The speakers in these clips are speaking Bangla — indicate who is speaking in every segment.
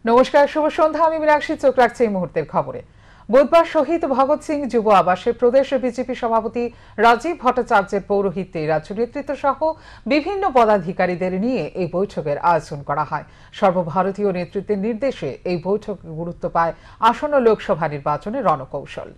Speaker 1: নমস্কার, শুভ সন্ধ্যা। আমি মীনাক্ষী। চোখ রাখছি এই মুহূর্তের খবরে। বুধবার শহীদ ভগৎ সিং যুব আবাসে প্রদেশ বিজেপি সভাপতি রাজীব ভট্টাচার্যের পৌরোহিত্যে রাজ্য নেতৃত্ব সহ বিভিন্ন পদাধিকারীদের নিয়ে এই বৈঠকের আয়োজন করা হয়। সর্বভারতীয় নেতৃত্বের নির্দেশে এই বৈঠকে গুরুত্ব পায় আসন্ন লোকসভা নির্বাচনের রণকৌশল।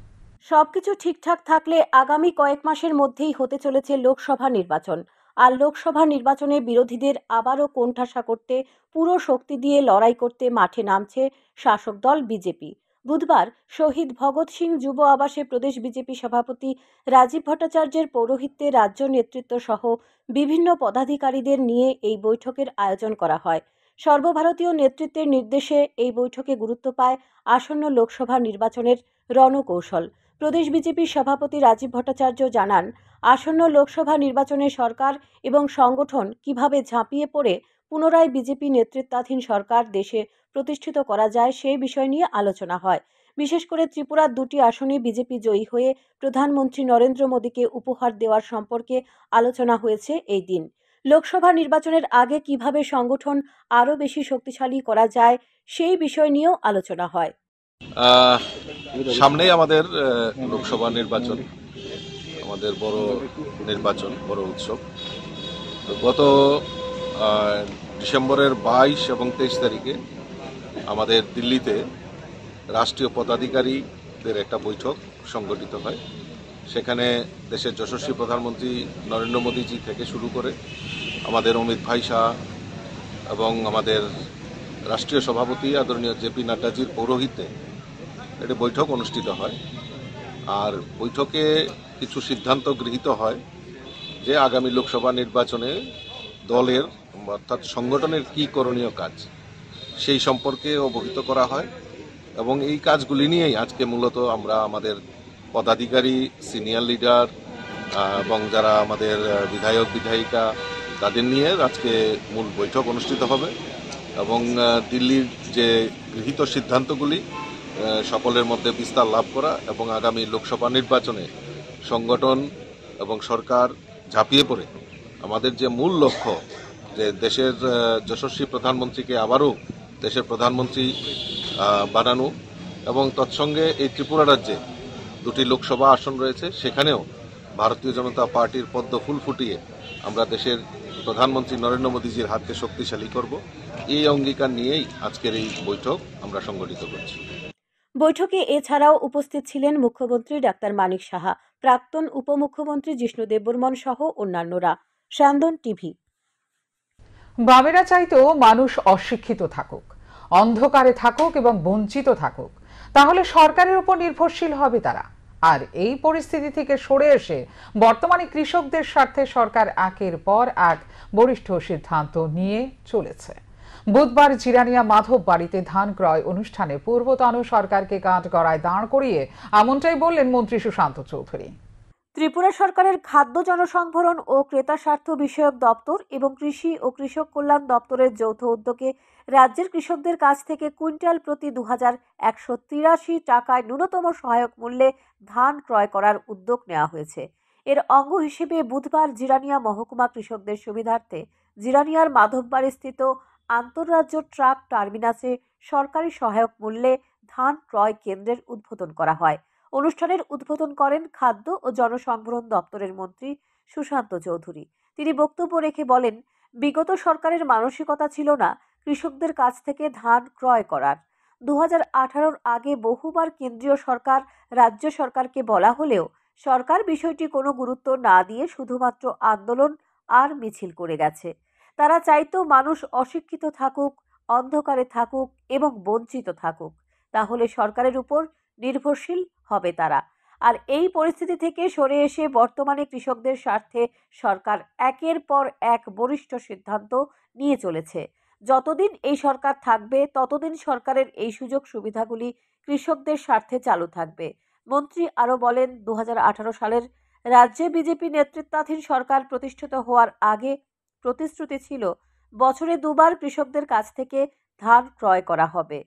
Speaker 2: সবকিছু ঠিকঠাক থাকলে আগামী কয়েক মাসের মধ্যেই হতে চলেছে লোকসভা নির্বাচন। আর লোকসভা নির্বাচনে বিরোধীদের আবারও কোণঠাসা করতে পুরো শক্তি দিয়ে লড়াই করতে মাঠে নামছে শাসক দল বিজেপি। বুধবার শহীদ ভগৎ সিং যুব আবাসে প্রদেশ বিজেপি সভাপতি রাজীব ভট্টাচার্যের পৌরোহিত্যে রাজ্য নেতৃত্ব সহ বিভিন্ন পদাধিকারীদের নিয়ে এই বৈঠকের আয়োজন করা হয়। সর্বভারতীয় নেতৃত্বের নির্দেশে এই বৈঠকে গুরুত্ব পায় আসন্ন লোকসভা নির্বাচনের রণকৌশল। প্রদেশ বিজেপির সভাপতি রাজীব ভট্টাচার্য জানান, আসন্ন লোকসভা নির্বাচনে সরকার এবং সংগঠন কিভাবে ঝাঁপিয়ে পড়ে পুনরায় বিজেপি নেতৃত্বাধীন সরকার দেশে প্রতিষ্ঠিত করা যায় সেই বিষয় নিয়ে আলোচনা হয়। বিশেষ করে ত্রিপুরার 2টি আসনে বিজেপি জয়ী হয়ে প্রধানমন্ত্রী নরেন্দ্র মোদীকে উপহার দেওয়ার সম্পর্কে আলোচনা হয়েছে এই দিন। লোকসভা নির্বাচনের আগে কিভাবে সংগঠন আরও বেশি শক্তিশালী করা যায় সেই বিষয় নিয়েও আলোচনা হয়।
Speaker 3: সামনেই আমাদের লোকসভা নির্বাচন, আমাদের বড় নির্বাচন, বড় উৎসব। গত ডিসেম্বরের 22 এবং 23 তারিখে আমাদের দিল্লিতে রাষ্ট্রীয় পদাধিকারীদের একটা বৈঠক সংগঠিত হয়। সেখানে দেশের যশস্বী প্রধানমন্ত্রী নরেন্দ্র মোদীজি থেকে শুরু করে আমাদের অমিত ভাই শাহ এবং আমাদের রাষ্ট্রীয় সভাপতি আদরণীয় জেপি নাড্ডাজির পৌরোহিত্যে একটি বৈঠক অনুষ্ঠিত হয়। আর বৈঠকে কিছু সিদ্ধান্ত গৃহীত হয় যে আগামী লোকসভা নির্বাচনে দলের অর্থাৎ সংগঠনের কী করণীয় কাজ সেই সম্পর্কে অবহিত করা হয়। এবং এই কাজগুলি নিয়েই আজকে মূলত আমরা আমাদের পদাধিকারী, সিনিয়র লিডার এবং যারা আমাদের বিধায়ক বিধায়িকা তাদের নিয়ে আজকে মূল বৈঠক অনুষ্ঠিত হবে। এবং দিল্লির যে গৃহীত সিদ্ধান্তগুলি সকলের মধ্যে বিস্তার লাভ করা এবং আগামী লোকসভা নির্বাচনে সংগঠন এবং সরকার ঝাঁপিয়ে পড়ে আমাদের যে মূল লক্ষ্য যে দেশের যশস্বী প্রধানমন্ত্রীকে আবারও দেশের প্রধানমন্ত্রী বানানো এবং তৎসঙ্গে এই ত্রিপুরা রাজ্যে 2টি লোকসভা আসন রয়েছে, সেখানেও ভারতীয় জনতা পার্টির পদ্ম ফুল ফুটিয়ে আমরা দেশের প্রধানমন্ত্রী নরেন্দ্র মোদীজির হাতকে শক্তিশালী করব, এই অঙ্গীকার নিয়েই আজকের এই বৈঠক আমরা সংগঠিত করছি।
Speaker 2: বৈঠকে এছাড়াও উপস্থিত ছিলেন মুখ্যমন্ত্রী ডাক্তার মানিক সাহা, প্রাক্তন উপমুখ্যমন্ত্রী জিষ্ণু দেববর্মন সহ অন্যান্যরা। স্যান্দন টিভি।
Speaker 1: বামেরা চাইতো মানুষ অশিক্ষিত থাকুক, অন্ধকারে থাকুক এবং বঞ্চিত থাকুক, তাহলে সরকারের উপর নির্ভরশীল হবে তারা। আর এই পরিস্থিতি থেকে সরে এসে বর্তমানে কৃষকদের স্বার্থে সরকার একের পর এক বলিষ্ঠ সিদ্ধান্ত নিয়ে চলেছে। বুধবার জিরানিয়া মাধব বাড়িতে ধান ক্রয় অনুষ্ঠানে পূর্বতন সরকারকে কাঠগড়ায় দাঁড় করিয়ে এমনটাই বললেন মন্ত্রী সুশান্ত চৌধুরী।
Speaker 2: ত্রিপুরা সরকারের খাদ্য জনসংভরণ ও ক্রেতা স্বার্থ বিষয়ক দপ্তর এবং কৃষি ও কৃষক কল্যাণ দপ্তরের যৌথ উদ্যোগে রাজ্যের কৃষকদের কাছ থেকে কুইন্টাল প্রতি 2183 টাকায় ন্যূনতম সহায়ক মূল্যে ধান ক্রয় করার উদ্যোগ নেওয়া হয়েছে। এর অঙ্গ হিসেবে বুধবার জিরানিয়া মহকুমা কৃষকদের সুবিধার্থে জিরানিয়ার মাধববাড়ি স্থিত আন্তঃরাজ্য ট্রাক টার্মিনাসে সরকারি সহায়ক মূল্যে ধান ক্রয় কেন্দ্রের উদ্বোধন করা হয়। অনুষ্ঠানের উদ্বোধন করেন খাদ্য ও জনসংভরণ দপ্তরের মন্ত্রী সুশান্ত চৌধুরী। তিনি বক্তব্য রেখে বলেন, বিগত সরকারের মানসিকতা ছিল না কৃষকদের কাছ থেকে ধান ক্রয় করার। 2018-র আগে বহুবার কেন্দ্রীয় সরকার রাজ্য সরকারকে বলা হলেও সরকার বিষয়টি কোনো গুরুত্ব না দিয়ে শুধুমাত্র আন্দোলন আর মিছিল করে গেছে। তারা চাইতো মানুষ অশিক্ষিত থাকুক, অন্ধকারে থাকুক এবং বঞ্চিত থাকুক, তাহলে সরকারের উপর নির্ভরশীল হবে তারা। আর এই পরিস্থিতি থেকে সরে এসে বর্তমানে কৃষকদের স্বার্থে সরকার একের পর এক বলিষ্ঠ সিদ্ধান্ত নিয়ে চলেছে। যতদিন এই সরকার থাকবে ততদিন সরকারের এই সুযোগ সুবিধাগুলি কৃষকদের স্বার্থে চালু থাকবে। মন্ত্রী আরও বলেন, 2018 সালের রাজ্যে বিজেপি নেতৃত্বাধীন সরকার প্রতিষ্ঠিত হওয়ার আগে প্রতিশ্রুতি ছিল বছরে 2বার কৃষকদের কাছ থেকে ধান ক্রয় করা হবে।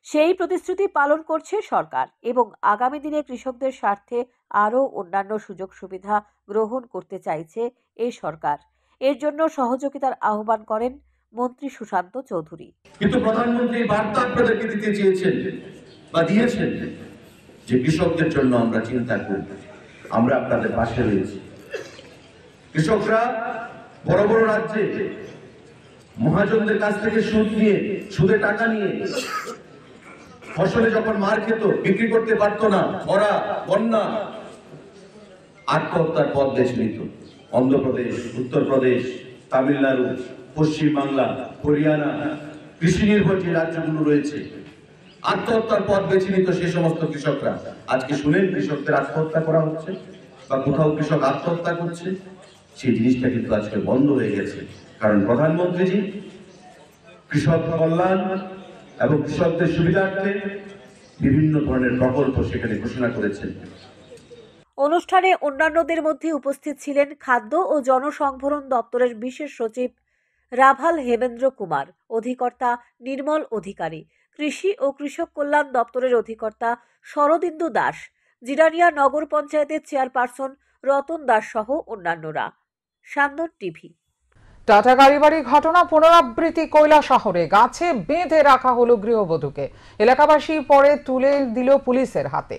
Speaker 2: সেই প্রতিশ্রুতি পালন করছে সরকার এবং আগামী দিনে কৃষকদের স্বার্থে আরও অন্যান্য সুযোগ সুবিধা গ্রহণ করতে চাইছে এই সরকার। এর জন্য সহযোগিতার আহ্বান করেন মন্ত্রী সুশান্ত চৌধুরী।
Speaker 4: কিন্তু প্রধানমন্ত্রী বার্তা আপনাদেরকে দিতে চেয়েছেন বা দিয়েছেন যে কৃষকদের জন্য আমরা চিন্তা করি, আমরা আপনাদের পাশে রয়েছি। কৃষকরা বড় বড় রাজ্যে মহাজনদের কাছ থেকে সুদে টাকা নিয়ে ফসলে যখন মার খেত, বিক্রি করতে পারতো না, খরা বন্যা, আত্মহত্যার পথ বেছে নিত। অন্ধ্রপ্রদেশ, উত্তরপ্রদেশ, তামিলনাড়ু, পশ্চিম বাংলা, হরিয়ানা, কৃষি নির্ভর যে রাজ্যগুলো রয়েছে, আত্মহত্যার পথ বেছে নিত সে সমস্ত কৃষকরা। আজকে শুনেন কৃষকদের আত্মহত্যা করা হচ্ছে বা কোথাও কৃষক আত্মহত্যা করছে, সেই জিনিসটা কিন্তু আজকে বন্ধ হয়ে গেছে। কারণ প্রধানমন্ত্রীজি কৃষক কল্যাণ এবং কৃষকদের সুবিধার্থে বিভিন্ন ধরনের প্রকল্প সেখানে ঘোষণা করেছেন।
Speaker 2: অনুষ্ঠানে অন্যান্যদের মধ্যে উপস্থিত ছিলেন খাদ্য ও জনসংভরণ দপ্তরের বিশেষ সচিব রাভাল হেমেন্দ্র কুমার, অধিকর্তা নির্মল অধিকারী, কৃষি ও কৃষক কল্যাণ দপ্তরের অধিকর্তা শরদিন্দু দাস, জিরানিয়া নগর পঞ্চায়েতের চেয়ারপারসন রতন দাস সহ অন্যান্যরা। সান্দন টিভি।
Speaker 1: টাটা গাড়িবাড়ি ঘটনা পুনরাবৃত্তি কৈলাসহরে গাছে বেঁধে রাখা হলো গৃহবধূকে, এলাকাবাসী পরে তুলে দিল পুলিশের হাতে।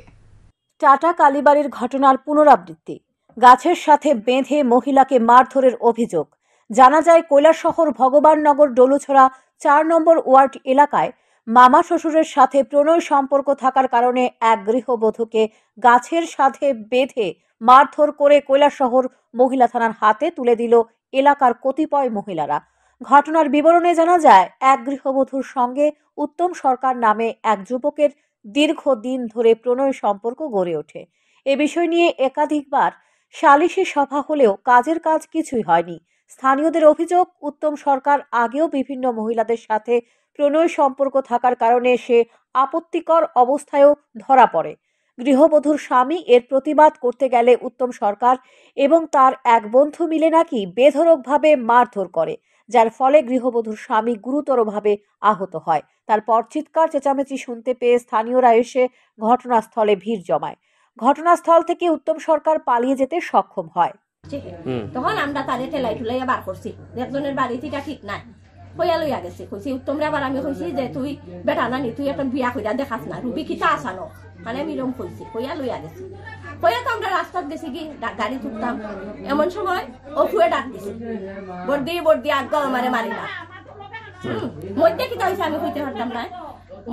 Speaker 2: টাটা কালীবাড়ির ঘটনার পুনরাবৃত্তি, গাছের সাথে বেঁধে মহিলাকে মারধরের অভিযোগ। জানা যায় কৈলাসহর ভগবাননগর ডলুছড়া 4 নম্বর ওয়ার্ড এলাকায় মামা শ্বশুরের সাথে প্রণয় সম্পর্ক থাকার কারণে এক গৃহবধূকে গাছের সাথে বেঁধে মারধর করে কৈলাসহর মহিলা থানার হাতে তুলে দিল এলাকার কতিপয় মহিলারা। ঘটনার বিবরণে জানা যায়, এক গৃহবধূর সঙ্গে উত্তম সরকার নামে এক যুবকের দীর্ঘদিন ধরে প্রণয় সম্পর্ক গড়ে ওঠে। এ বিষয় নিয়ে একাধিকবার সালিশি সভা হলেও কাজের কাজ কিছুই হয়নি। স্থানীয়দের অভিযোগ, উত্তম সরকার আগেও বিভিন্ন মহিলাদের সাথে প্রণয় সম্পর্ক থাকার কারণে সে আপত্তিকর অবস্থায়ও ধরা পড়ে। গৃহবধূর স্বামী এর প্রতিবাদ করতে গেলে উত্তম সরকার এবং তার এক বন্ধু মিলে নাকি বেধড়কভাবে মারধর করে, যার ফলে গৃহবধূর স্বামী গুরুতরভাবে আহত হয়। তারপর চিৎকার চেঁচামেচি শুনতে পেয়ে স্থানীয়রা এসে ঘটনাস্থলে ভিড় জমায়। ঘটনাস্থল থেকে উত্তম সরকার পালিয়ে যেতে সক্ষম হয়।
Speaker 5: তখন আমরা তারে ঠেলাই ঠুলাইয়া বার করছি, একজনের বাড়িতে ঠিক নাই হইয়া লইয়া গেছে। কইছি উত্তমরে আবার আমি কইছি যে তুই বেটা নানি, তুই একটা বিয়া কইরা দেখাস না, রুবি কিতা আসানো, মানে আমি এরকম কইছি, হইয়া লইয়া গেছি। হইয়া তো আমরা রাস্তাত গেছি কি গাড়ি তুলতাম, এমন সময় অফুয়ে ডাক দিছি, বর্দি আগ আমারে মারি না। মধ্যে কিতা হয়েছে আমি কইতে পারতাম না।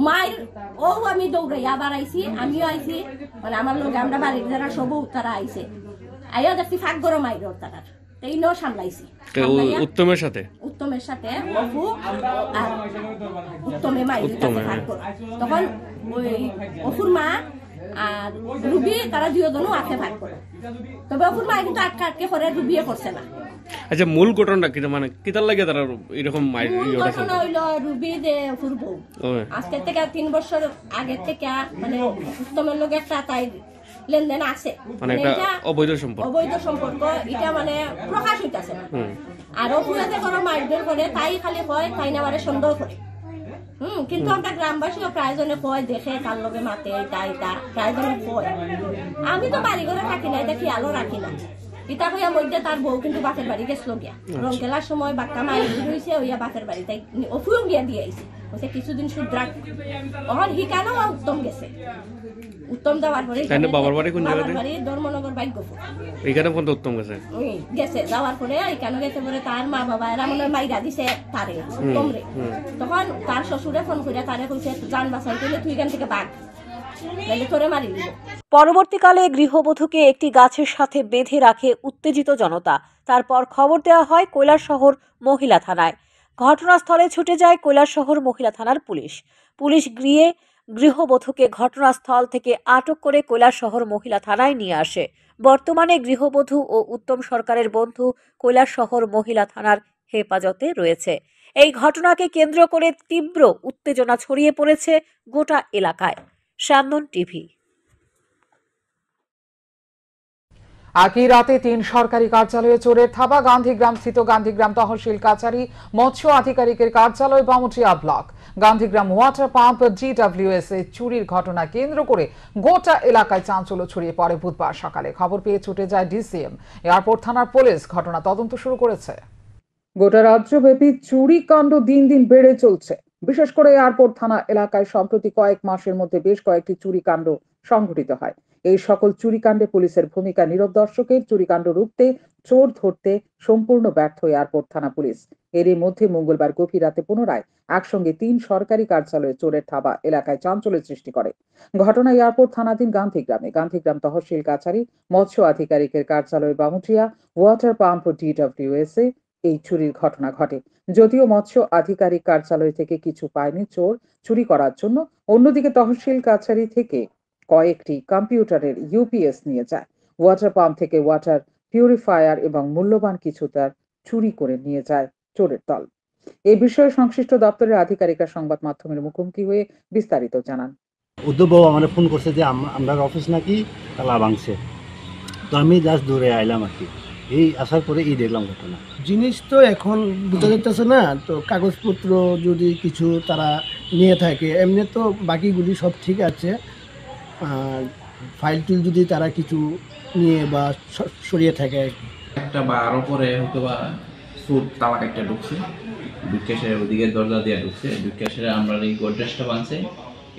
Speaker 5: মায়ের ও আমি দৌড়াইয়া আবার আইছি, আমিও আইছি, মানে আমার লোক আমরা বাড়ির যারা সবু তারা আইছে, আইয়া দেখছি ফাঁক গরম আইর তারা এই ন সামলাইছি। উত্তমের সাথে অপু আর উত্তমে মাইর তখন ওই অপুর মা আর রুবি তারা দুজনও আছে ভাগ করে, তবে অপুর মা কিন্তু আটকে করে রুবিয়ে করছে না।
Speaker 6: আচ্ছা, মূল ঘটনাটা কি, মানে কিতার লাগে তারা এরকম
Speaker 5: ঘটনা হইলো রুবি যে অপুর বউ আজকে থেকে 3 বছর আগে থেকে মানে উত্তমের লোক একটা তাই লেনদেন আছে, মানে অবৈধ সম্পর্ক এটা মানে প্রকাশ হইতাছে না। আর অপুরাতে কোনো মারধর করে তাই খালি কয় তাই না মানে সন্দেহ করে। কিন্তু আমরা গ্রামবাসীও প্রায়জনে কয় দেখে তার লগে মাতে তাই তা প্রায়জনে কয়। আমি তো বাড়ি ঘরে থাকি না, এটা খেয়ালও রাখি না। ইতা হইয়া মধ্যে তার বউ কিন্তু বাপের বাড়ি গেছিল গিয়া, রং খেলার সময় বাক্কা মাই হইছে হইয়া বাপের বাড়ি, তাই অপুও গিয়া দিয়ে আইছে, বলছে কিছুদিন শুদ্রাক অহন হিকানো উত্তম গেছে। উত্তম যাওয়ার পরে বাবার বাড়ি ধর্মনগর ভাগ্যপুর,
Speaker 6: এখানে পর্যন্ত উত্তম
Speaker 5: গেছে যাওয়ার পরে এখানে গেছে পরে তার মা বাবা এরা মনে মাইরা দিছে তারে উত্তমরে। তখন তার শ্বশুরে ফোন করে তারে কইছে জান বাঁচাই তুই এখান থেকে ভাগ, নাইলে তোরে মারি দিব।
Speaker 2: পরবর্তীকালে গৃহবধূকে একটি গাছের সাথে বেঁধে রাখে উত্তেজিত জনতা। তারপর খবর দেওয়া হয় কৈলাসহর মহিলা থানায়। ঘটনাস্থলে ছুটে যায় কৈলাসহর মহিলা থানার পুলিশ গিয়ে গৃহবধূকে ঘটনাস্থল থেকে আটক করে কৈলাসহর মহিলা থানায় নিয়ে আসে। বর্তমানে গৃহবধূ ও উত্তম সরকারের বন্ধু কৈলাসহর মহিলা থানার হেফাজতে রয়েছে। এই ঘটনাকে কেন্দ্র করে তীব্র উত্তেজনা ছড়িয়ে পড়েছে গোটা এলাকায়। সান্দন টিভি।
Speaker 1: একই রাতে 3 সরকারি কার্যালয়ে চোরের থাবা। গান্ধীগ্রাম স্থিত গান্ধীগ্রাম তহসিল কাছারি, মৎস্য আধিকারিকের কার্যালয়, Bamutia block, Gandhigram water pump, GWS এ চুরির ঘটনা কেন্দ্র করে গোটা এলাকায় চাঞ্চল্য ছড়িয়ে পড়ে। বুধবার সকালে খবর পেয়ে ছুটে যায় DCM, এয়ারপোর্ট থানার পুলিশ ঘটনা তদন্ত শুরু করেছে। গোটা রাজ্যব্যাপী চুরিকাণ্ড দিন দিন বেড়ে চলছে। বিশেষ করে এয়ারপোর্ট থানা এলাকায় সম্প্রতি কয়েক মাসের মধ্যে বেশ কয়েকটি চুরিকাণ্ড সংঘটিত হয়। এই সকল চুরিকাণ্ডে পুলিশের ভূমিকা নীরব দর্শকের। চুরিকাণ্ড রুখতে, চোর ধরতে সম্পূর্ণ ব্যর্থ এয়ারপোর্ট থানা পুলিশ। এরই মধ্যে মঙ্গলবার গভীর রাতে পুনরায় একসঙ্গে 3 সরকারি কার্যালয়ে চোরের থাবা এলাকায় চাঞ্চল্যের সৃষ্টি করে। ঘটনা এয়ারপোর্ট থানাধীন গান্ধীগ্রামে। গান্ধীগ্রাম তহসিল কাছারি, মৎস্য আধিকারিকের কার্যালয় বামুটিয়া, ওয়াটার পাম্প DWSA এই চুরির ঘটনা ঘটে। যদিও মৎস্য আধিকারিক কার্যালয় থেকে কিছু পায়নি চোর চুরি করার জন্য, অন্যদিকে তহসিল কাছারি থেকে কয়েকটি কম্পিউটারের UPS নিয়ে যায়। ওয়াটার পাম্প থেকে ওয়াটার পিউরিফায়ার এবং মূল্যবান কিছু তার চুরি করে নিয়ে যায় চোরের দল। এই বিষয়ে সংশ্লিষ্ট দপ্তরের আধিকারিকরা সংবাদ মাধ্যমের মুখোমুখি হয়ে বিস্তারিত জানান।
Speaker 7: উদ্যোগবাবু আমার ফোন করছে যে আমার অফিস নাকি তালা ভাঙছে, তো আমি জাস্ট দূরে আইলাম আর কি। এই আসার পরে এই দেখলাম ঘটনা।
Speaker 8: জিনিস তো এখন বোঝা যাচ্ছে না, তো কাগজপত্র যদি কিছু তারা নিয়ে থাকে, এমনি তো বাকিগুলি সব ঠিক আছে। আর ফাইল টুল যদি তারা কিছু নিয়ে বা সরিয়ে থাকে আর কি।
Speaker 9: একটা বা আরও পরে হয়তো বা সুর তালাক একটা ঢুকছে, ঢুকেছে ওদিকে দরজা দিয়ে ঢুকছে, ঢুকেছে আমরা এই গোডরেজটা ভাঙছে,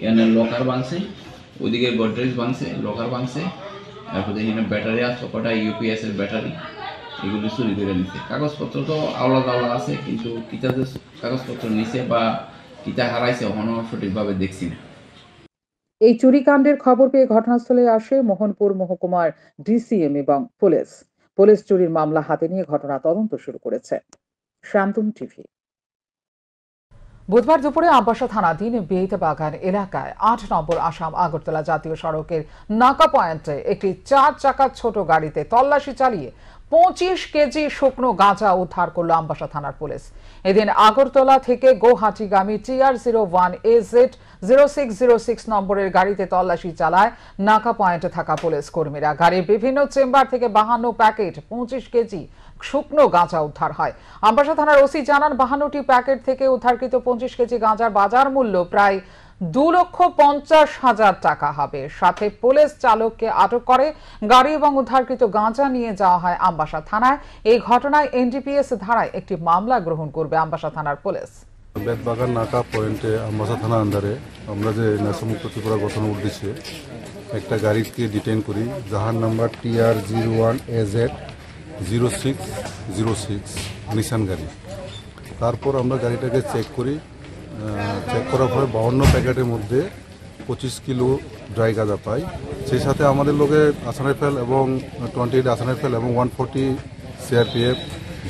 Speaker 9: এখানে লকার ভাঙছে, ওইদিকে গোডরেজ ভাঙছে, লকার ভাঙছে, তারপর এখানে ব্যাটারি আছে, কটা UPS এর ব্যাটারি, এগুলি চুরি করে নিচ্ছে। কাগজপত্র তো আলাদা আলাদা আছে, কিন্তু কিতা যে কাগজপত্র নিছে বা কিতা হারাইছে ওখানেও সঠিকভাবে দেখছি না।
Speaker 1: এই চুরিকাণ্ডের খবর পেয়ে ঘটনাস্থলে আসে মোহনপুর মহকুমার DCM এবং পুলিশ চুরির মামলা হাতে নিয়ে ঘটনা তদন্ত শুরু করেছে। শান্তন টিভি। বুধবার দুপুরে আমবাসা থানাধীন বেইতবাগান এলাকায় 8 নম্বর আসাম আগরতলা জাতীয় সড়কের নাকা পয়েন্টে একটি 4 চাকার ছোট গাড়িতে তল্লাশি চালিয়ে 25 কেজি শুকনো গাঁজা উদ্ধার করল আমবাসা থানার পুলিশ। এদিন আগরতলা থেকে গৌহাটিগামী TR01 AZ 0606 নম্বরের গাড়িতে তল্লাশি চালায় নাকা পয়েন্টে থাকা পুলিশ কর্মীরা। গাড়ির বিভিন্ন চেম্বার থেকে 52 প্যাকেট 25 কেজি শুকনো গাঁজা উদ্ধার হয়। আমবাসা থানার ওসি জানান, 52টি প্যাকেট থেকে উদ্ধারকৃত 25 কেজি গাঁজার বাজার মূল্য প্রায় 2,50,000 টাকা হবে। সাথে পুলিশ চালককে আটক করে গাড়ি এবং উদ্ধারকৃত গাঁজা নিয়ে যাওয়া হয় আমবাসা থানায়। এই ঘটনায় NDPS ধারায় একটি মামলা গ্রহণ করবে আমবাসা থানার পুলিশ।
Speaker 10: বেতবাগান নাকা পয়েন্টে আমবাসা থানা আন্ডারে আমরা যে নেশামুক্ত ত্রিপুরা গঠন উদ্দেশ্যে একটা গাড়িকে ডিটেইন করি, যাহার নাম্বার TR01 AZ 0606 নিসান গাড়ি। তারপর আমরা গাড়িটাকে চেক করি, চেক করার পরে 52 প্যাকেটের মধ্যে 25 কিলো ড্রাই গাঁজা পাই। সেই সাথে আমাদের লোকে আসান রাইফেল এবং 28 আসান রাইফেল এবং 140 CRPF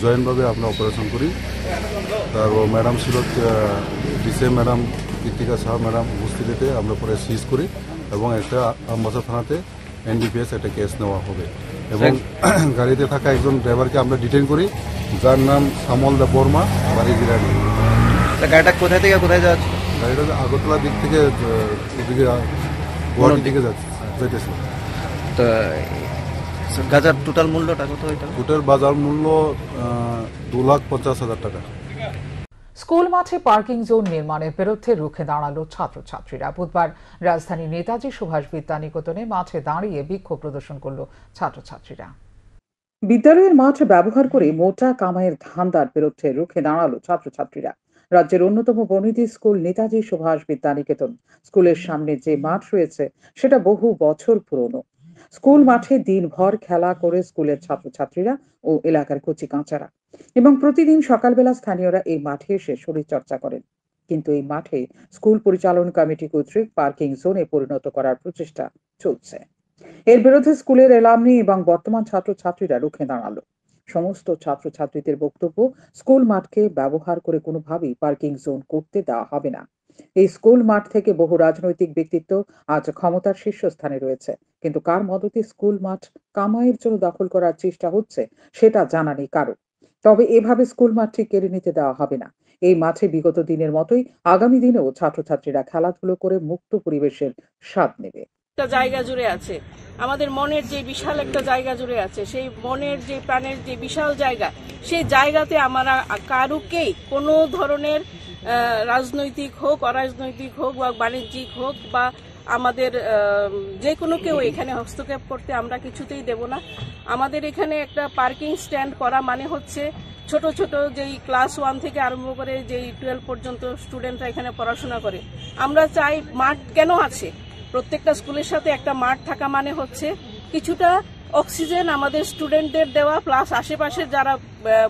Speaker 10: জয়েন্টভাবে আমরা অপারেশন করি। তারপর ম্যাডাম ছিল DCM madam Krittika Shah madam উপস্থিতিতে আমরা পরে সিজ করি এবং একটা আমবাসা থানাতে NDPS একটা কেস নেওয়া হবে। এবং গাড়িতে থাকা একজন ড্রাইভারকে আমরা ডিটেইন করি, যার নাম সামল দা বর্মা, বাড়ি জিরানি।
Speaker 7: গাড়িটা কোথায় থেকে কোথায় যাচ্ছে?
Speaker 10: গাড়িটা আগরতলার দিক থেকে ওদিকে গুয়াহাটির দিকে যাইতেছে।
Speaker 7: তো গাঁজার টোটাল মূল্যটা কত?
Speaker 10: টোটাল বাজার মূল্য 2,50,000 টাকা।
Speaker 1: স্কুল মাঠে পার্কিং জোন নির্মাণের বিরুদ্ধে রুখে দাঁড়ালো ছাত্রছাত্রীরা। বুধবার রাজধানী নেতাজি সুভাষ বিদ্যানিকেতনে মাঠে দাঁড়িয়ে বিক্ষোভ প্রদর্শন করল ছাত্রছাত্রীরা। বিদ্যালয়ের মাঠ ব্যবহার করে মোটা কামাইয়ের ধান্দার বিরুদ্ধে রুখে দাঁড়ালো ছাত্রছাত্রীরা। রাজ্যের অন্যতম বর্ণিত স্কুল নেতাজি সুভাষ বিদ্যানিকেতন স্কুলের সামনে যে মাঠ রয়েছে সেটা বহু বছর পুরনো। স্কুল মাঠে দিনভর খেলা করে স্কুলের ছাত্রছাত্রীরা ও এলাকার কচি কাঁচারা, এবং প্রতিদিন সকালবেলা স্থানীয়রা এই মাঠে এসে শরীরচর্চা করেন। কিন্তু এই মাঠে স্কুল পরিচালন কমিটি কর্তৃক পার্কিং জোনে পরিণত করার প্রচেষ্টা চলছে। এর বিরুদ্ধে স্কুলের এলামনি এবং বর্তমান ছাত্রছাত্রীরা রুখে দাঁড়ালো। সমস্ত ছাত্রছাত্রীদের বক্তব্য, স্কুল মাঠকে ব্যবহার করে কোনোভাবেই পার্কিং জোন করতে দেওয়া হবে না। এই স্কুল মাঠ থেকে বহু রাজনৈতিক ব্যক্তিত্ব আজ ক্ষমতার শীর্ষস্থানে রয়েছে, কিন্তু কার মদতে স্কুল মাঠ কামাইয়ের জন্য দখল করার চেষ্টা হচ্ছে সেটা জানা নেই কারো। তবে এভাবে স্কুল মাঠটি কেড়ে নিতে দেওয়া হবে না। এই মাঠে বিগত দিনের মতোই আগামী দিনেও ছাত্রছাত্রীরা খেলাধুলো করে মুক্ত পরিবেশের স্বাদ নেবে।
Speaker 11: জায়গা জুড়ে আছে আমাদের মনের যে বিশাল একটা জায়গা জুড়ে আছে, সেই মনের যে প্রাণের যে বিশাল জায়গা, সেই জায়গাতে আমরা কারুকেই কোনো ধরনের রাজনৈতিক হোক, অরাজনৈতিক হোক বা বাণিজ্যিক হোক বা আমাদের যে কোনো কেউ এখানে হস্তক্ষেপ করতে আমরা কিছুতেই দেব না। আমাদের এখানে একটা পার্কিং স্ট্যান্ড করা মানে হচ্ছে ছোট ছোট যেই ক্লাস 1 থেকে আরম্ভ করে যেই 12 পর্যন্ত স্টুডেন্টরা এখানে পড়াশোনা করে। আমরা চাই মাঠ কেন আছে, প্রত্যেকটা স্কুলের সাথে একটা মাঠ থাকা মানে হচ্ছে কিছুটা অক্সিজেন আমাদের স্টুডেন্টদের দেওয়া, প্লাস আশেপাশে যারা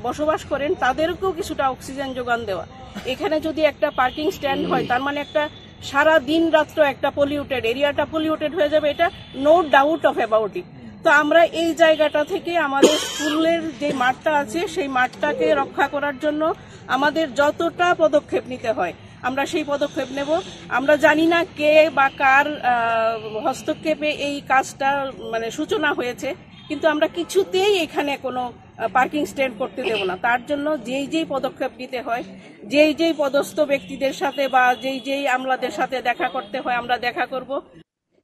Speaker 11: বসবাস করেন তাদেরকেও কিছুটা অক্সিজেন যোগান দেওয়া। এখানে যদি একটা পার্কিং স্ট্যান্ড হয় তার মানে একটা সারা দিন রাত্র একটা পলিউটেড এরিয়াটা পলিউটেড হয়ে যাবে, এটা no doubt of about it. তো আমরা এই জায়গাটা থেকে আমাদের স্কুলের যে মাঠটা আছে সেই মাঠটাকে রক্ষা করার জন্য আমাদের যতটা পদক্ষেপ নিতে হয় আমরা সেই পদক্ষেপ নেব। আমরা জানি না কে বা কার হস্তক্ষেপে এই কাজটা মানে সূচনা হয়েছে, কিন্তু আমরা কিছুতেই এখানে কোনো পার্কিং স্ট্যান্ড করতে দেব না। তার জন্য যেই পদক্ষেপ নিতে হয়, যেই পদস্থ ব্যক্তিদের সাথে বা যেই আমলাদের সাথে দেখা করতে হয় আমরা দেখা করব।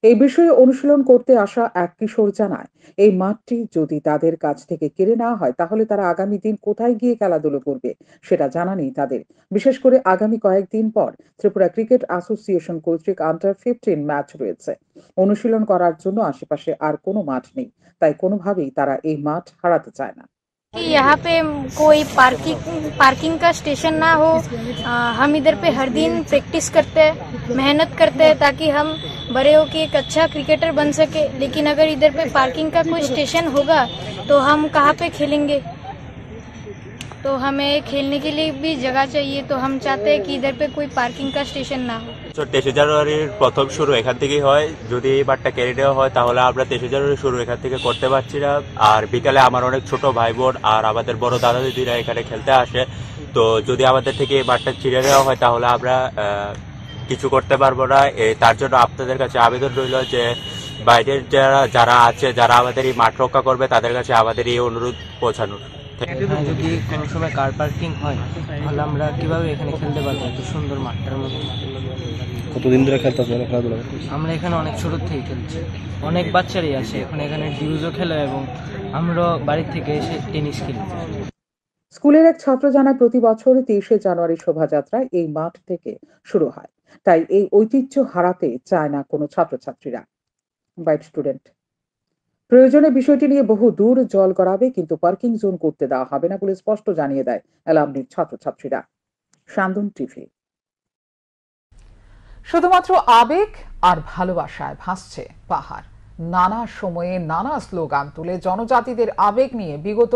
Speaker 1: এই বিষয়ে অনুশীলন করতে আসা এক কিশোর জানায়, এই মাঠটি যদি তাদের কাছ থেকে কেড়ে নেওয়া হয় তাহলে তারা আগামী দিন কোথায় গিয়ে খেলাধুলো করবে সেটা জানা নেই তাদের। বিশেষ করে আগামী কয়েকদিন পর ত্রিপুরা ক্রিকেট অ্যাসোসিয়েশন কর্তৃক আন্ডার-15 ম্যাচ রয়েছে। অনুশীলন করার জন্য আশেপাশে আর কোনো মাঠ নেই, তাই কোনোভাবেই তারা এই মাঠ হারাতে চায় না।
Speaker 12: यहाँ पे कोई पार्किंग का स्टेशन ना हो। हम इधर पे हर दिन प्रैक्टिस करते हैं, मेहनत करते हैं ताकि हम बड़े होके एक अच्छा क्रिकेटर बन सके। लेकिन अगर इधर पे पार्किंग का कोई स्टेशन होगा तो हम कहाँ पे खेलेंगे? तो हमें खेलने के लिए भी जगह चाहिए, तो हम चाहते हैं कि इधर पे कोई पार्किंग का स्टेशन ना हो।
Speaker 13: 23 জানুয়ারির প্রথম শুরু এখান থেকেই হয়। যদি এই মাঠটা কেড়ে নেওয়া হয় তাহলে আমরা 23 জানুয়ারি শুরু এখান থেকে করতে পারছি না। আর বিকালে আমার অনেক ছোট ভাই বোন আর আমাদের বড় দাদা দিদিরা এখানে খেলতে আসে। তো যদি আমাদের থেকে এই মাঠটা ছিঁড়ে নেওয়া হয় তাহলে আমরা কিছু করতে পারবো না। তার জন্য আপনাদের কাছে আবেদন রইল যে বাইরের যারা আছে, যারা আমাদের এই মাঠ রক্ষা করবে তাদের কাছে আমাদের এই অনুরোধ পৌঁছানোর।
Speaker 14: যদি কোনো সময় কার পার্কিং হয় তাহলে আমরা কিভাবে এখানে খেলতে পারবো এত সুন্দর মাঠটার মধ্যে?
Speaker 6: কতদিন ধরে খেলতেছ খেলাধুলা?
Speaker 14: আমরা এখানে অনেক ছোট থেকে খেলছি, অনেক বাচ্চারাই আসে এখানে ডিউজও খেলে এবং আমরা বাড়ি থেকে এসে টেনিস খেলি।
Speaker 1: স্কুলের এক ছাত্র জানায়, প্রতি বছর 23 জানুয়ারি শোভাযাত্রা এই মাঠ থেকে শুরু হয়, তাই এই ঐতিহ্য হারাতে চায় না কোনো ছাত্রছাত্রীরা। বাইট স্টুডেন্ট প্রয়োজনে বিষয়টি নিয়ে বহু দূর জল গড়াবে, কিন্তু পার্কিং জোন করতে দেওয়া হবে না বলে স্পষ্ট জানিয়ে দেয় অ্যালামনির ছাত্রছাত্রীরা। শান্তন টিভি। শুধুমাত্র আবেগ আর ভালোবাসায় ভাসছে পাহাড়। নানা সময়ে নানা স্লোগান তুলে জনজাতিদের আবেগ নিয়ে বিগত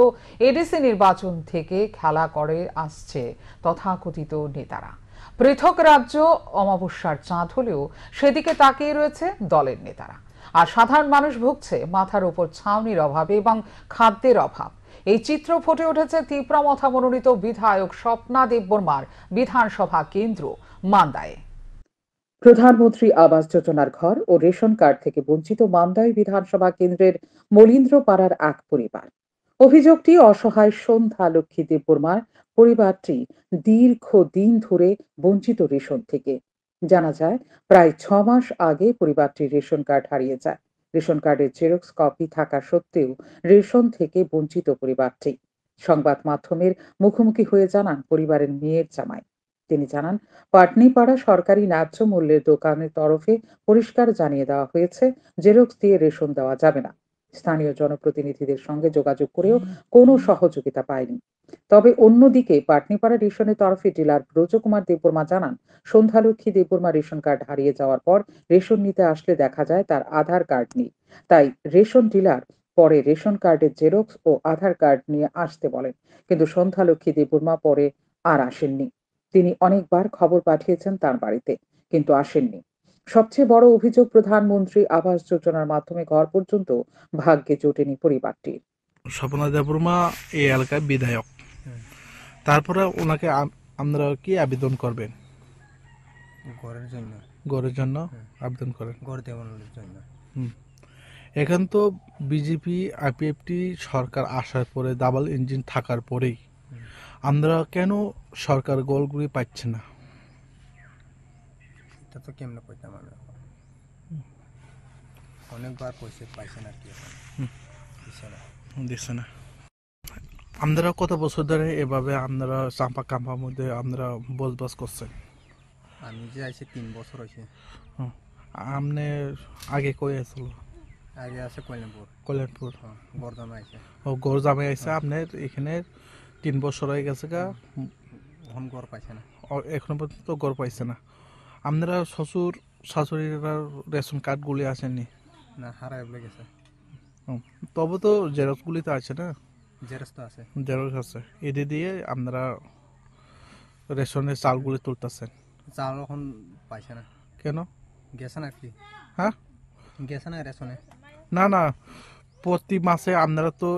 Speaker 1: এডিসি নির্বাচন থেকে খেলা করে আসছে তথাকথিত নেতারা। পৃথক রাজ্য অমাবস্যার চাঁদ হলেও সেদিকে তাকিয়ে রয়েছে দলের নেতারা, আর সাধারণ মানুষ ভুগছে মাথার উপর ছাউনির অভাবে এবং খাদ্যের অভাব। এই চিত্র ফুটে উঠেছে তীব্রমথা মনোনীত বিধায়ক স্বপ্না দেববর্মার বিধানসভা কেন্দ্র মান্দায়ে। প্রধানমন্ত্রী আবাস যোজনার ঘর ও রেশন কার্ড থেকে বঞ্চিত মান্দায় বিধানসভা কেন্দ্রের মলিন্দ্রপাড়ার এক পরিবার। অভিযোগটি অসহায় সন্ধ্যা লক্ষ্মী দেববর্মার পরিবারটি দীর্ঘদিন ধরে বঞ্চিত রেশন থেকে। জানা যায়, প্রায় 6 মাস আগে পরিবারটির রেশন কার্ড হারিয়ে যায়। রেশন কার্ডের জেরক্স কপি থাকা সত্ত্বেও রেশন থেকে বঞ্চিত পরিবারটি। সংবাদ মাধ্যমের মুখোমুখি হয়ে জানান পরিবারের মেয়ের জামাই। তিনি জানান, পাটনিপাড়া সরকারি ন্যায্য মূল্যের দোকানের তরফে পরিষ্কার জানিয়ে দেওয়া হয়েছে জেরক্স দিয়ে রেশন দেওয়া যাবে না। স্থানীয় জনপ্রতিনিধিদের সঙ্গে যোগাযোগ করেও কোনো সহযোগিতা পায়নি। তবে অন্যদিকে পাটনিপাড়া রেশনের তরফে ডিলার ব্রজকুমার দেববর্মা জানান, সন্ধ্যালক্ষ্মী দেববর্মা রেশন কার্ড হারিয়ে যাওয়ার পর রেশন নিতে আসলে দেখা যায় তার আধার কার্ড নেই। তাই রেশন ডিলার পরে রেশন কার্ডের জেরক্স ও আধার কার্ড নিয়ে আসতে বলেন, কিন্তু সন্ধ্যালক্ষ্মী দেববর্মা পরে আর আসেননি। তিনি অনেকবার খবর পাঠিয়েছেন তার বাড়িতে, কিন্তু আসেননি। সবচেয়ে বড় অভিযোগ, প্রধানমন্ত্রী আবাস যোজনার মাধ্যমে ঘর পর্যন্ত ভাগ্যে জোটেনি পরিবারটির।
Speaker 15: স্বপ্না দেববর্মা এই এলাকায় বিধায়ক, তারপরে ওনাকে আপনারা কি আবেদন করবেন? ঘরের জন্য আবেদন করেন, ঘর দেওয়ানোর জন্য। এখন তো বিজেপি আইপিএফটি সরকার আসার পরে ডাবল ইঞ্জিন থাকার পরেই আমরা কেন সরকার গোলগুলি পাচ্ছে না?
Speaker 14: এটা তো কেমনে কইতাম, আমরা অনেকবার কইছে পাইছে না, কি
Speaker 15: দিচ্ছে না। আমরা কত বছর ধরে এভাবে আমরা চাম্পা কাম্পার মধ্যে আমরা বসবাস করছেন?
Speaker 14: আমি যে আইছি 3 বছর হয়েছে।
Speaker 15: আপনি আগে কই আসল?
Speaker 14: আগে আছে কল্যাণপুর।
Speaker 15: কল্যাণপুর
Speaker 14: গরজামে আইছে।
Speaker 15: ও গরজামে আইছে। আপনার এখানে 3 বছর হয়ে গেছে গা,
Speaker 16: এখন ঘর পাইছে না,
Speaker 15: এখনো পর্যন্ত ঘর পাইছে না। আপনারা শ্বশুর শাশুড়িরা রেশন কার্ডগুলি আসেনি?
Speaker 16: না, হারাই বলে গেছে।
Speaker 15: তবে তো জেরক্সগুলি তো আছে না?
Speaker 16: জেরক্স তো আছে।
Speaker 15: জেরক্স আছে, এটি দিয়ে আপনারা রেশনের চালগুলি তুলতেছেন।
Speaker 16: চাল এখন পাইছে না।
Speaker 15: কেন?
Speaker 16: গেছে না কি?
Speaker 15: হ্যাঁ,
Speaker 16: গেছে না রেশনে।
Speaker 15: না না, প্রতি মাসে আপনারা তো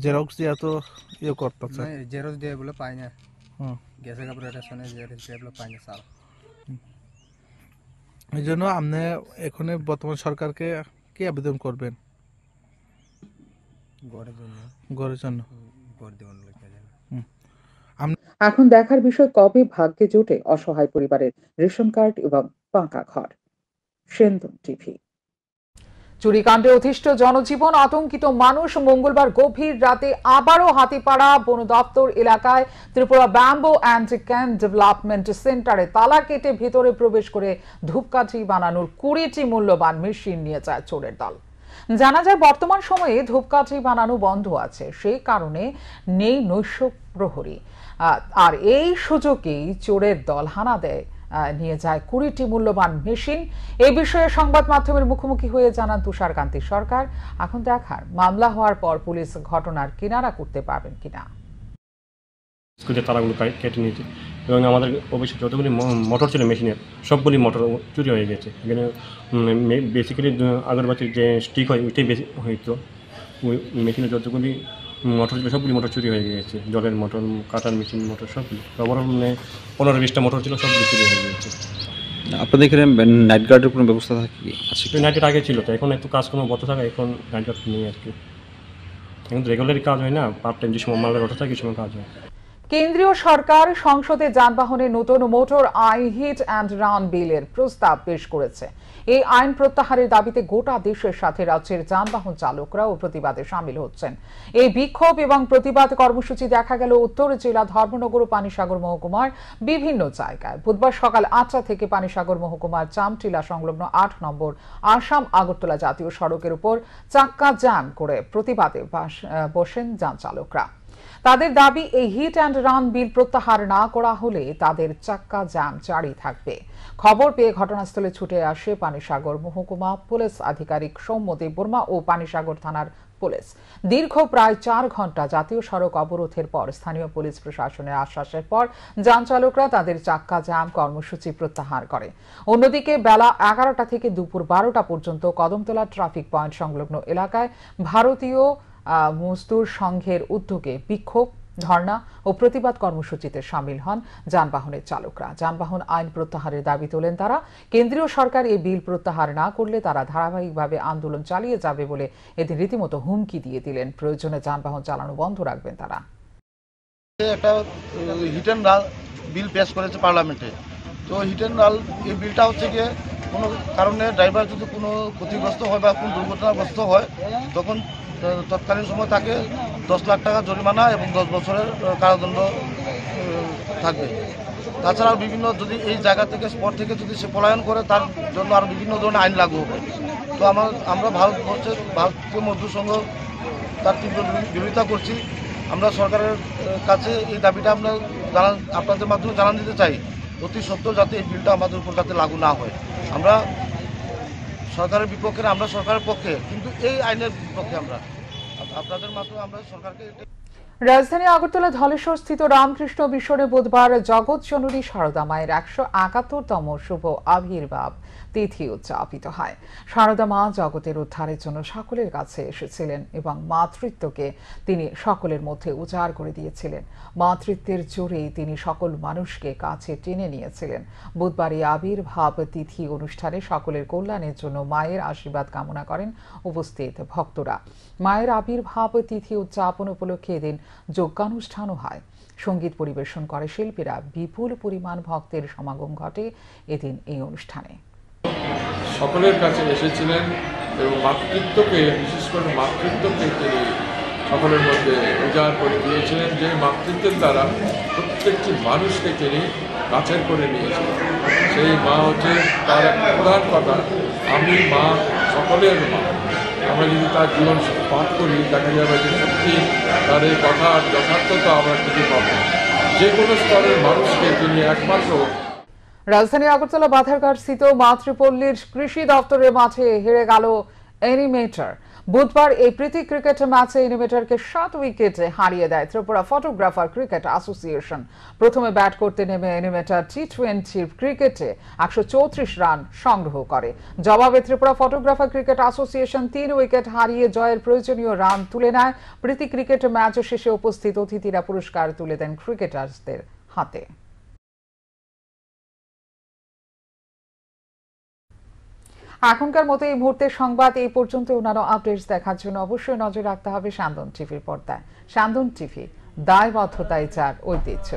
Speaker 15: জেরক্স দিয়ে তো ইয়ে করতেছেন।
Speaker 16: জেরক্স দিয়ে বলে পাই না, গেছে কাপড় রেশনে জেরক্স দিয়ে বলে পাই না চাল।
Speaker 15: এই জন্য আপনি এখন বর্তমান সরকারকে কি আবেদন করবেন? ঘরের জন্য।
Speaker 1: এখন দেখার বিষয় কবে ভাগ্যে জোটে অসহায় পরিবারের রেশন কার্ড এবং পাকা ঘর। সেন্দন টিভি। চুরিকাণ্ডে অতিষ্ঠ জনজীবন, আতঙ্কিত মানুষ। মঙ্গলবার গভীর রাতে আবারও হাতিপাড়া বন দপ্তর এলাকায় Tripura bamboo and can development সেন্টারে তালা কেটে ভেতরে প্রবেশ করে ধূপকাঠি বানানোর 20টি মূল্যবান মেশিন নিয়ে যায় চোরের দল। জানা যায় বর্তমান সময়ে ধূপকাঠি বানানো বন্ধ আছে, সেই কারণে নেই নৈশ প্রহরী। আর এই সুযোগেই চোরের দল হানা দেয়, নিয়ে যায় 20টি মূল্যবান মেশিন। এই বিষয়ে সংবাদ মাধ্যমের মুখোমুখি হয়ে জানান তুষারকান্তি সরকার। এখন দেখার মামলা হওয়ার পর পুলিশ ঘটনার কিনারা করতে পারবেন কিনা।
Speaker 6: তারাগুলো কেটে নিয়েছে এবং আমাদের অবশ্যই যতগুলি মোটর ছিল মেশিনের সবগুলি মোটর চুরি হয়ে গেছে। এখানে বেসিক্যালি আগরবাতির যে স্টিক হয় ওইটাই বেশি হইতো, ওই মেশিনের যতগুলি মোটর ছিল সবগুলি মোটর চুরি হয়ে গেছে। জলের মোটর, কাটার মেশিন মোটর সবগুলি, ওভারঅল 15-20টা মোটর ছিল, সবগুলি চুরি হয়ে গেছে।
Speaker 17: আপনাদের এখানে নাইট গার্ডের কোনো ব্যবস্থা থাকে?
Speaker 6: নাইট গার্ড আগে ছিল, তো এখন একটু কাজকর্ম বন্ধ থাকে, এখন নাইট গার্ড নেই আর কি। এখন রেগুলারই কাজ হয় না, পার্ট টাইম যে সময় মালের অটো থাকে সময় কাজ হয়।
Speaker 1: কেন্দ্রীয় সরকার সংসদে যানবাহনের নতুন মোটর আইন হিট অ্যান্ড রান বিলের প্রস্তাব পেশ করেছে। এই আইন প্রত্যাহারের দাবিতে গোটা দেশের সাথে রাজ্যের যানবাহন চালকরাও প্রতিবাদে সামিল হচ্ছেন। এই বিক্ষোভ এবং প্রতিবাদ কর্মসূচি দেখা গেল উত্তর জেলা ধর্মনগর ও পানিসাগর মহকুমার বিভিন্ন জায়গায়। বুধবার সকাল 8টা থেকে পানিসাগর মহকুমার চামটিলা সংলগ্ন 8 নম্বর আসাম আগরতলা জাতীয় সড়কের উপর চাক্কা জ্যাম করে প্রতিবাদে বসেন যান চালকরা। তাদের দাবি, এই হিট অ্যান্ড রান বিল প্রত্যাহার না করা হলে তাদের চাক্কা জ্যাম জারি থাকবে। খবর পেয়ে ঘটনাস্থলে ছুটে আসে পানিসাগর মহকুমা পুলিশ আধিকারিক সৌম্য দেববর্মা ও পানিসাগর থানার পুলিশ। দীর্ঘ প্রায় 4 ঘন্টা জাতীয় সড়ক অবরোধের পর স্থানীয় পুলিশ প্রশাসনের আশ্বাসের পর যান চালকরা তাদের চাক্কা জ্যাম কর্মসূচি প্রত্যাহার করে। অন্যদিকে বেলা 11টা থেকে দুপুর 12টা পর্যন্ত কদমতলা ট্রাফিক পয়েন্ট সংলগ্ন এলাকায় ভারতীয় মজদুর সংঘের উদ্যোগে বিক্ষোভ, ধর্ণা ও প্রতিবাদ কর্মসূচিতে সামিল হন যানবাহনের চালকরা। যানবাহন আইন প্রত্যাহারের দাবি তোলেন তারা। কেন্দ্রীয় সরকার এই বিল প্রত্যাহার না করলে তারা ধারাবাহিকভাবে আন্দোলন চালিয়ে যাবে বলে এদিন রীতিমতো হুমকি দিয়ে দিলেন। প্রয়োজনে যানবাহন চালানো বন্ধ রাখবেন তারা।
Speaker 18: একটা হিট অ্যান্ড রান বিল পেশ করেছে পার্লামেন্টে। তো হিট অ্যান্ড রান এই বিলটা হচ্ছে গিয়ে কোনো কারণে ড্রাইভার যদি কোনো ক্ষতিগ্রস্ত হয় বা কোনো দুর্ঘটনাগ্রস্ত হয় তখন তৎকালীন সময় তাকে 10 লাখ টাকা জরিমানা এবং 10 বছরের কারাদণ্ড থাকবে। তাছাড়াও বিভিন্ন যদি এই জায়গা থেকে স্পট থেকে যদি সে পলায়ন করে তার জন্য আরও বিভিন্ন ধরনের আইন লাগু হবে। তো আমরা ভারতীয় মজদুর সংঘ তার তীব্র বিরোধিতা করছি। আমরা সরকারের কাছে এই দাবিটা আমরা আপনাদের মাধ্যমে জানান দিতে চাই, অতি সত্ত্বর যাতে এই বিলটা আমাদের উপর যাতে লাগু না হয়। আমরা সরকারের বিপক্ষে, আমরা সরকারের পক্ষে, কিন্তু এই আইনের বিপক্ষে। আমরা আপনাদের মাধ্যমে আমরা সরকারকে।
Speaker 1: রাজধানী আগরতলা ধলেশ্বর স্থিত রামকৃষ্ণ মিশনে বুধবার জগৎ জননী সারদা মায়ের 171তম শুভ আবির্ভাব তিথি উদযাপিত হয়। সারদা মা জগতের উদ্ধারের জন্য সকলের কাছে এসেছিলেন এবং মাতৃত্বকে তিনি সকলের মধ্যে উজাড় করে দিয়েছিলেন। মাতৃত্বের জোরেই তিনি সকল মানুষকে কাছে টেনে নিয়েছিলেন। বুধবার এই আবির্ভাব তিথি অনুষ্ঠানে সকলের কল্যাণের জন্য মায়ের আশীর্বাদ কামনা করেন উপস্থিত ভক্তরা। মায়ের আবির্ভাব তিথি উদযাপন উপলক্ষে এদিন যজ্ঞানুষ্ঠানও হয়। সঙ্গীত পরিবেশন করে শিল্পীরা। বিপুল পরিমাণ ভক্তের সমাগম ঘটে এদিন এই অনুষ্ঠানে।
Speaker 19: সকলের কাছে এসেছিলেন এবং মাতৃত্বকে, বিশেষ করে মাতৃত্বকে তিনি সকলের মধ্যে উজাড় করে দিয়েছিলেন, যে মাতৃত্বের দ্বারা প্রত্যেকটি মানুষকে তিনি কাছের করে নিয়েছিলেন। সেই মা হচ্ছে তার এক প্রধান কথা, আমি মা, সকলের মা। আমরা যদি তার জীবন পাঠ করি দেখা যাবে যে সত্যি তার এই কথার যথার্থতা আমরা খুঁজে পাবো। যে কোনো স্তরের মানুষকে তিনি একমাত্র।
Speaker 1: রাজধানী আগরতলা বাধারঘাট স্থিত মাতৃপল্লীর কৃষি দপ্তরের মাঠে হেরে গেল অ্যানিমেটর। বুধবার এই প্রীতি ক্রিকেট ম্যাচে অ্যানিমেটরকে 7 উইকেটে হারিয়ে দেয় ত্রিপুরা ফটোগ্রাফার ক্রিকেট অ্যাসোসিয়েশন। প্রথমে ব্যাট করতে নেমে অ্যানিমেটর টি20 ক্রিকেটে 134 রান সংগ্রহ করে। জবাবে Tripura photographer cricket association 3 wicket হারিয়ে জয়ের প্রয়োজনীয় রান তুলে নেয়। প্রীতি ক্রিকেট ম্যাচ শেষে উপস্থিত অতিথিরা পুরস্কার তুলে দেন ক্রিকেটারদের হাতে। এখনকার মতো এই মুহূর্তের সংবাদ এই পর্যন্ত। অন্যান্য আপডেটস দেখার জন্য অবশ্যই নজর রাখতে হবে সান্দন টিভির পর্দায়। সান্দন টিভি, দায়বদ্ধতায় যার ঐতিহ্য।